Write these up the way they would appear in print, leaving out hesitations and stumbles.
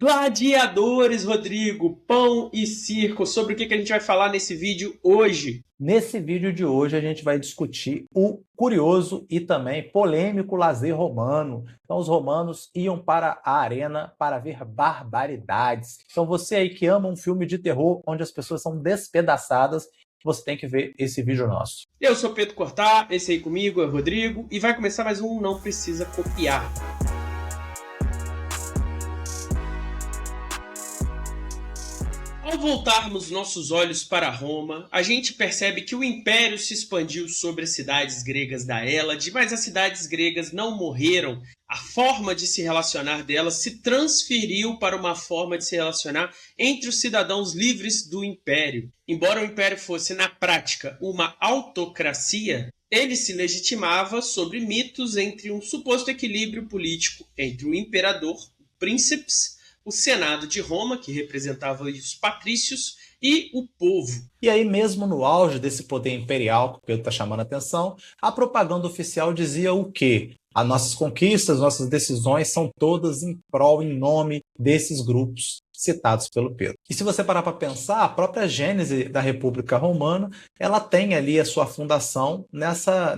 Gladiadores, Rodrigo, pão e circo. Sobre o que a gente vai falar nesse vídeo hoje? Nesse vídeo de hoje a gente vai discutir o curioso e também polêmico lazer romano. Então os romanos iam para a arena para ver barbaridades. Então você aí que ama um filme de terror onde as pessoas são despedaçadas, você tem que ver esse vídeo nosso. Eu sou Pedro Cortá, esse aí comigo é o Rodrigo e vai começar mais um Não Precisa Copiar. Ao voltarmos nossos olhos para Roma, a gente percebe que o Império se expandiu sobre as cidades gregas da Hélade, mas as cidades gregas não morreram. A forma de se relacionar delas se transferiu para uma forma de se relacionar entre os cidadãos livres do Império. Embora o Império fosse, na prática, uma autocracia, ele se legitimava sobre mitos entre um suposto equilíbrio político entre o imperador, príncipes, o Senado de Roma, que representava os patrícios, e o povo. E aí, mesmo no auge desse poder imperial que o Pedro está chamando a atenção, a propaganda oficial dizia o quê? As nossas conquistas, nossas decisões são todas em prol, em nome desses grupos citados pelo Pedro. E se você parar para pensar, a própria gênese da República Romana, ela tem ali a sua fundação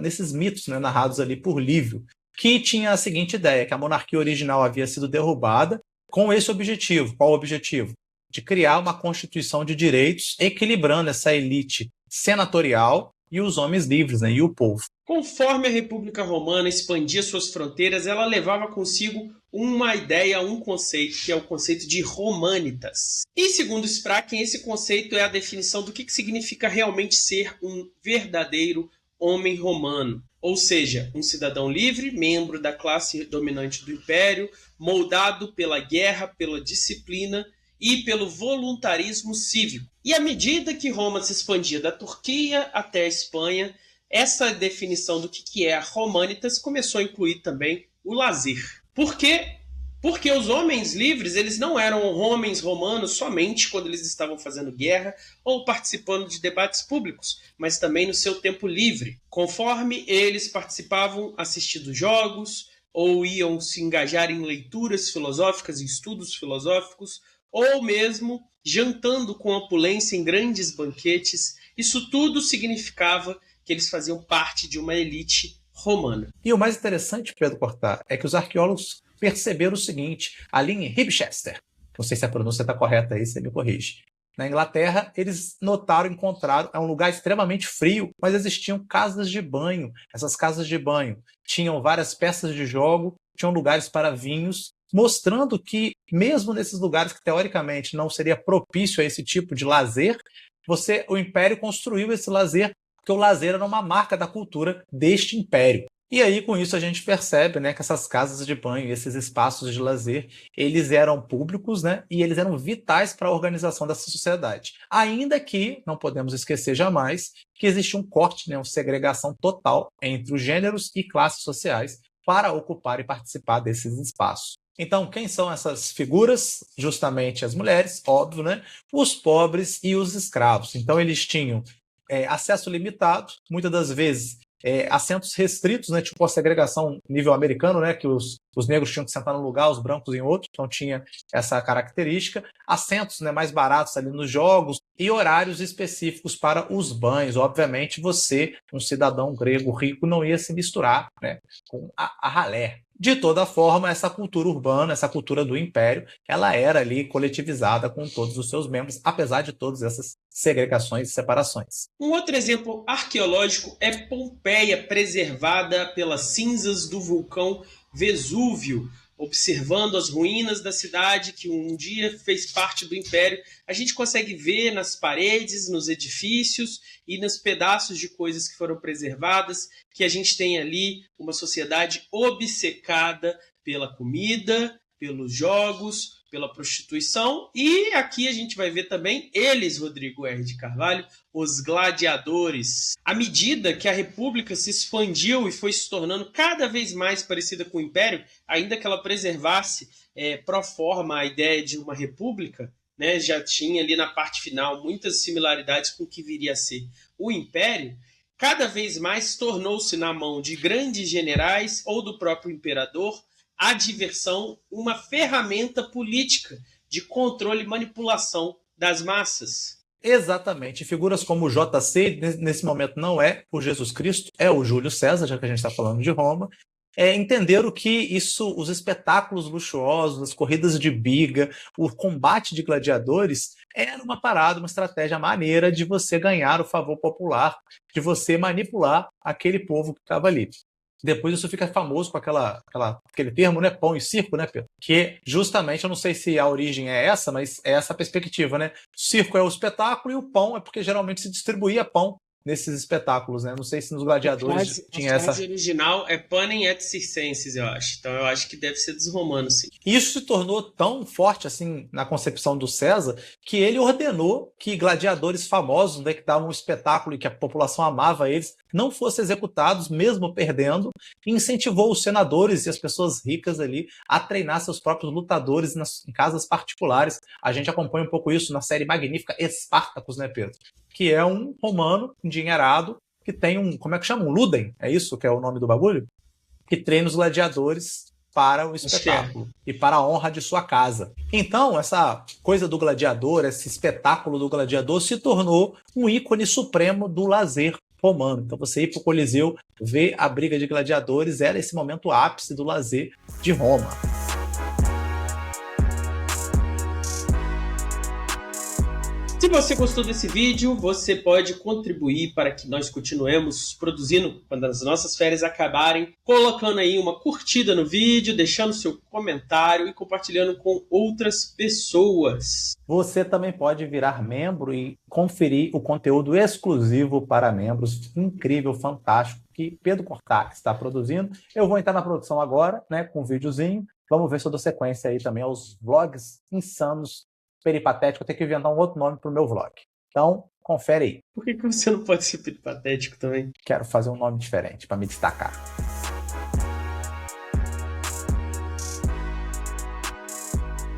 nesses mitos, né, narrados ali por Lívio, que tinha a seguinte ideia, que a monarquia original havia sido derrubada com esse objetivo. Qual o objetivo? De criar uma constituição de direitos equilibrando essa elite senatorial e os homens livres, né, e o povo. Conforme a República Romana expandia suas fronteiras, ela levava consigo uma ideia, um conceito, que é o conceito de romanitas. E segundo Spraken, esse conceito é a definição do que significa realmente ser um verdadeiro homem romano. Ou seja, um cidadão livre, membro da classe dominante do Império, moldado pela guerra, pela disciplina e pelo voluntarismo cívico. E à medida que Roma se expandia da Turquia até a Espanha, essa definição do que é a Romanitas começou a incluir também o lazer. Por quê? Porque os homens livres, eles não eram homens romanos somente quando eles estavam fazendo guerra ou participando de debates públicos, mas também no seu tempo livre. Conforme eles participavam assistindo jogos, ou iam se engajar em leituras filosóficas e estudos filosóficos, ou mesmo jantando com opulência em grandes banquetes, isso tudo significava que eles faziam parte de uma elite romana. E o mais interessante, Pedro Cortá, é que os arqueólogos perceberam o seguinte, ali em Ribchester, não sei se a pronúncia está correta aí, você me corrige. Na Inglaterra, eles encontraram, é um lugar extremamente frio, mas existiam casas de banho. Essas casas de banho tinham várias peças de jogo, tinham lugares para vinhos, mostrando que, mesmo nesses lugares que teoricamente não seria propício a esse tipo de lazer, o Império construiu esse lazer, porque o lazer era uma marca da cultura deste Império. E aí, com isso, a gente percebe, né, que essas casas de banho, esses espaços de lazer, eles eram públicos, né, e eles eram vitais para a organização dessa sociedade. Ainda que, não podemos esquecer jamais, que existia um corte, né, uma segregação total entre os gêneros e classes sociais para ocupar e participar desses espaços. Então, quem são essas figuras? Justamente as mulheres, óbvio, né, os pobres e os escravos. Então, eles tinham acesso limitado, muitas das vezes assentos restritos, né, tipo a segregação nível americano, né, que os negros tinham que sentar num lugar, os brancos em outro, então tinha essa característica, assentos, né, mais baratos ali nos jogos e horários específicos para os banhos. Obviamente você, um cidadão grego rico, não ia se misturar, né, com a ralé. De toda forma, essa cultura urbana, essa cultura do Império, ela era ali coletivizada com todos os seus membros, apesar de todas essas segregações e separações. Um outro exemplo arqueológico é Pompeia, preservada pelas cinzas do vulcão Vesúvio. Observando as ruínas da cidade que um dia fez parte do Império, a gente consegue ver nas paredes, nos edifícios e nos pedaços de coisas que foram preservadas que a gente tem ali uma sociedade obcecada pela comida, pelos jogos, pela prostituição, e aqui a gente vai ver também eles, Rodrigo R. de Carvalho, os gladiadores. À medida que a República se expandiu e foi se tornando cada vez mais parecida com o Império, ainda que ela preservasse pro forma a ideia de uma república, né, já tinha ali na parte final muitas similaridades com o que viria a ser o Império, cada vez mais tornou-se na mão de grandes generais ou do próprio imperador a diversão uma ferramenta política de controle e manipulação das massas. Exatamente. Figuras como o JC, nesse momento não é o Jesus Cristo, é o Júlio César, já que a gente está falando de Roma, entenderam que isso, os espetáculos luxuosos, as corridas de biga, o combate de gladiadores, era uma parada, uma estratégia maneira de você ganhar o favor popular, de você manipular aquele povo que estava ali. Depois isso fica famoso com aquele termo, né, pão e circo, né, Pedro? Que justamente, eu não sei se a origem é essa, mas é essa a perspectiva, né? O circo é o espetáculo e o pão é porque geralmente se distribuía pão nesses espetáculos, né? Não sei se nos gladiadores tinha essa... A frase original é panem et circenses, eu acho. Então eu acho que deve ser dos romanos, sim. Isso se tornou tão forte assim na concepção do César que ele ordenou que gladiadores famosos, né, que davam um espetáculo e que a população amava eles, não fossem executados, mesmo perdendo, e incentivou os senadores e as pessoas ricas ali a treinar seus próprios lutadores em casas particulares. A gente acompanha um pouco isso na série magnífica Espartacus, né, Pedro? Que é um romano endinheirado que tem como é que chama? Um ludem? É isso que é o nome do bagulho? Que treina os gladiadores para o espetáculo e para a honra de sua casa. Então, essa coisa do gladiador, esse espetáculo do gladiador se tornou um ícone supremo do lazer romano. Então, você ir para o Coliseu, ver a briga de gladiadores, era esse momento ápice do lazer de Roma. Se você gostou desse vídeo, você pode contribuir para que nós continuemos produzindo quando as nossas férias acabarem, colocando aí uma curtida no vídeo, deixando seu comentário e compartilhando com outras pessoas. Você também pode virar membro e conferir o conteúdo exclusivo para membros, incrível, fantástico, que Pedro Cortá está produzindo. Eu vou entrar na produção agora, né, com um videozinho. Vamos ver se eu dou sequência aí também aos vlogs insanos, peripatético. Eu tenho que inventar um outro nome para o meu vlog. Então, confere aí. Por que você não pode ser peripatético também? Quero fazer um nome diferente para me destacar.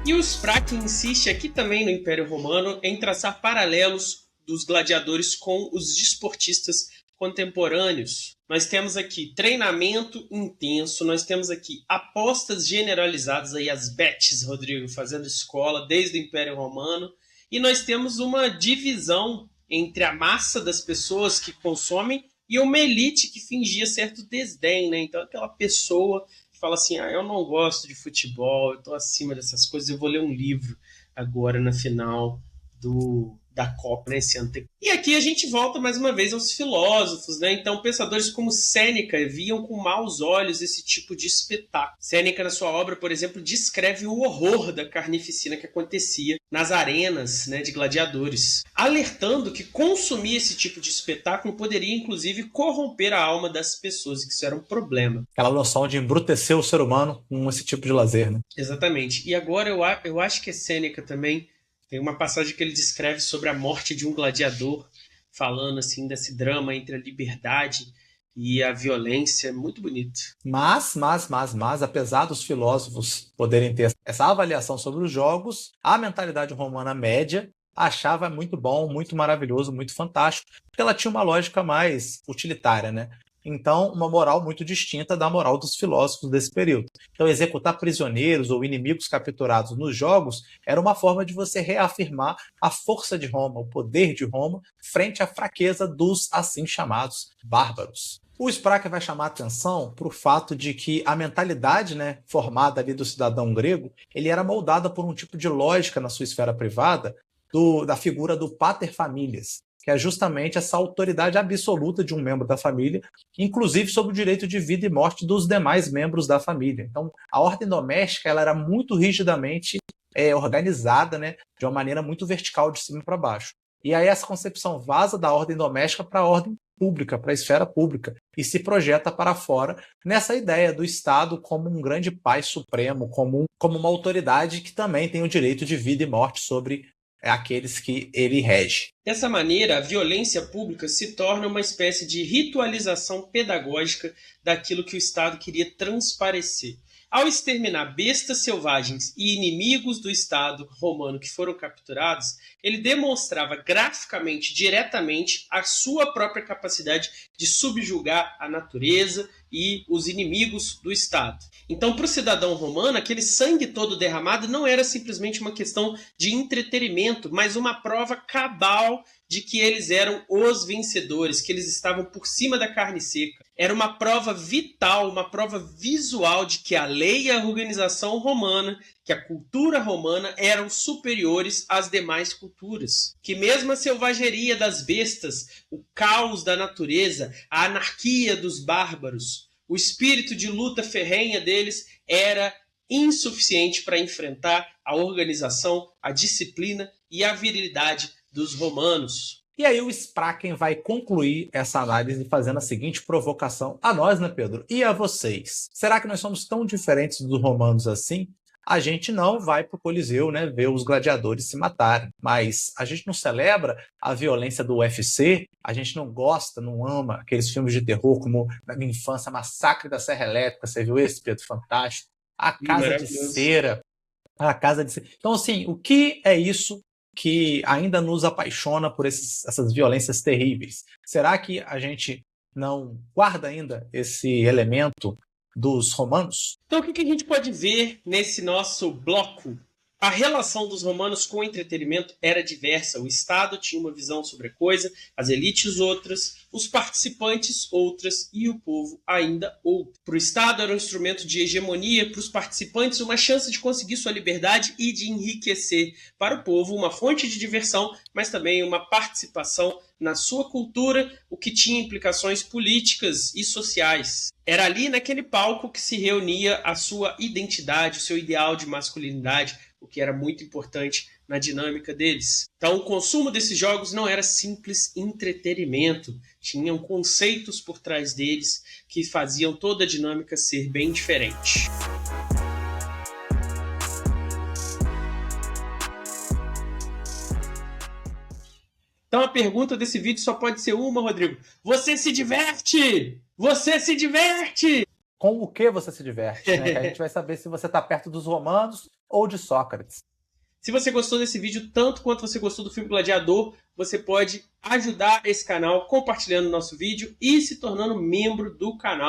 E o Spraque insiste aqui também no Império Romano em traçar paralelos dos gladiadores com os desportistas contemporâneos. Nós temos aqui treinamento intenso, nós temos aqui apostas generalizadas, aí as bets, Rodrigo, fazendo escola desde o Império Romano, e nós temos uma divisão entre a massa das pessoas que consomem e uma elite que fingia certo desdém, né? Então aquela pessoa que fala assim, eu não gosto de futebol, eu tô acima dessas coisas, eu vou ler um livro agora na final da Copa, né, esse ano. E aqui a gente volta mais uma vez aos filósofos, né? Então, pensadores como Sêneca viam com maus olhos esse tipo de espetáculo. Sêneca, na sua obra, por exemplo, descreve o horror da carnificina que acontecia nas arenas, né, de gladiadores, alertando que consumir esse tipo de espetáculo poderia, inclusive, corromper a alma das pessoas, que isso era um problema. Aquela noção de embrutecer o ser humano com esse tipo de lazer, né? Exatamente. E agora eu acho que é Sêneca também. Tem uma passagem que ele descreve sobre a morte de um gladiador, falando assim desse drama entre a liberdade e a violência. Muito bonito. Mas, apesar dos filósofos poderem ter essa avaliação sobre os jogos, a mentalidade romana média achava muito bom, muito maravilhoso, muito fantástico, porque ela tinha uma lógica mais utilitária, né? Então, uma moral muito distinta da moral dos filósofos desse período. Então, executar prisioneiros ou inimigos capturados nos jogos era uma forma de você reafirmar a força de Roma, o poder de Roma, frente à fraqueza dos assim chamados bárbaros. O Spraque vai chamar a atenção para o fato de que a mentalidade, né, formada ali do cidadão grego, ele era moldada por um tipo de lógica na sua esfera privada da figura do pater familias, que é justamente essa autoridade absoluta de um membro da família, inclusive sobre o direito de vida e morte dos demais membros da família. Então, a ordem doméstica ela era muito rigidamente organizada, né, de uma maneira muito vertical, de cima para baixo. E aí essa concepção vaza da ordem doméstica para a ordem pública, para a esfera pública, e se projeta para fora nessa ideia do Estado como um grande pai supremo, como uma autoridade que também tem o direito de vida e morte sobre aqueles que ele rege. Dessa maneira, a violência pública se torna uma espécie de ritualização pedagógica daquilo que o Estado queria transparecer. Ao exterminar bestas selvagens e inimigos do Estado romano que foram capturados, ele demonstrava graficamente, diretamente, a sua própria capacidade de subjugar a natureza e os inimigos do Estado. Então, para o cidadão romano, aquele sangue todo derramado não era simplesmente uma questão de entretenimento, mas uma prova cabal de que eles eram os vencedores, que eles estavam por cima da carne seca. Era uma prova vital, uma prova visual de que a lei e a organização romana, que a cultura romana eram superiores às demais culturas. Que mesmo a selvageria das bestas, o caos da natureza, a anarquia dos bárbaros, o espírito de luta ferrenha deles era insuficiente para enfrentar a organização, a disciplina e a virilidade dos romanos. E aí o Spraken vai concluir essa análise fazendo a seguinte provocação a nós, né, Pedro? E a vocês? Será que nós somos tão diferentes dos romanos assim? A gente não vai para o Coliseu, né, ver os gladiadores se matarem, mas a gente não celebra a violência do UFC, a gente não gosta, não ama aqueles filmes de terror como na minha infância, Massacre da Serra Elétrica, você viu esse, Pedro? Fantástico. A Casa de Cera. A Casa de Cera. Então, assim, o que é isso que ainda nos apaixona por essas violências terríveis? Será que a gente não guarda ainda esse elemento dos romanos? Então, o que a gente pode ver nesse nosso bloco? A relação dos romanos com o entretenimento era diversa. O Estado tinha uma visão sobre a coisa, as elites outras, os participantes outras e o povo ainda outra. Para o Estado era um instrumento de hegemonia, para os participantes uma chance de conseguir sua liberdade e de enriquecer. Para o povo uma fonte de diversão, mas também uma participação na sua cultura, o que tinha implicações políticas e sociais. Era ali naquele palco que se reunia a sua identidade, o seu ideal de masculinidade, o que era muito importante na dinâmica deles. Então, o consumo desses jogos não era simples entretenimento, tinham conceitos por trás deles que faziam toda a dinâmica ser bem diferente. Então, a pergunta desse vídeo só pode ser uma, Rodrigo. Você se diverte? Você se diverte? Com o que você se diverte? Né? Que a gente vai saber se você está perto dos romanos ou de Sócrates. Se você gostou desse vídeo tanto quanto você gostou do filme Gladiador, você pode ajudar esse canal compartilhando o nosso vídeo e se tornando membro do canal.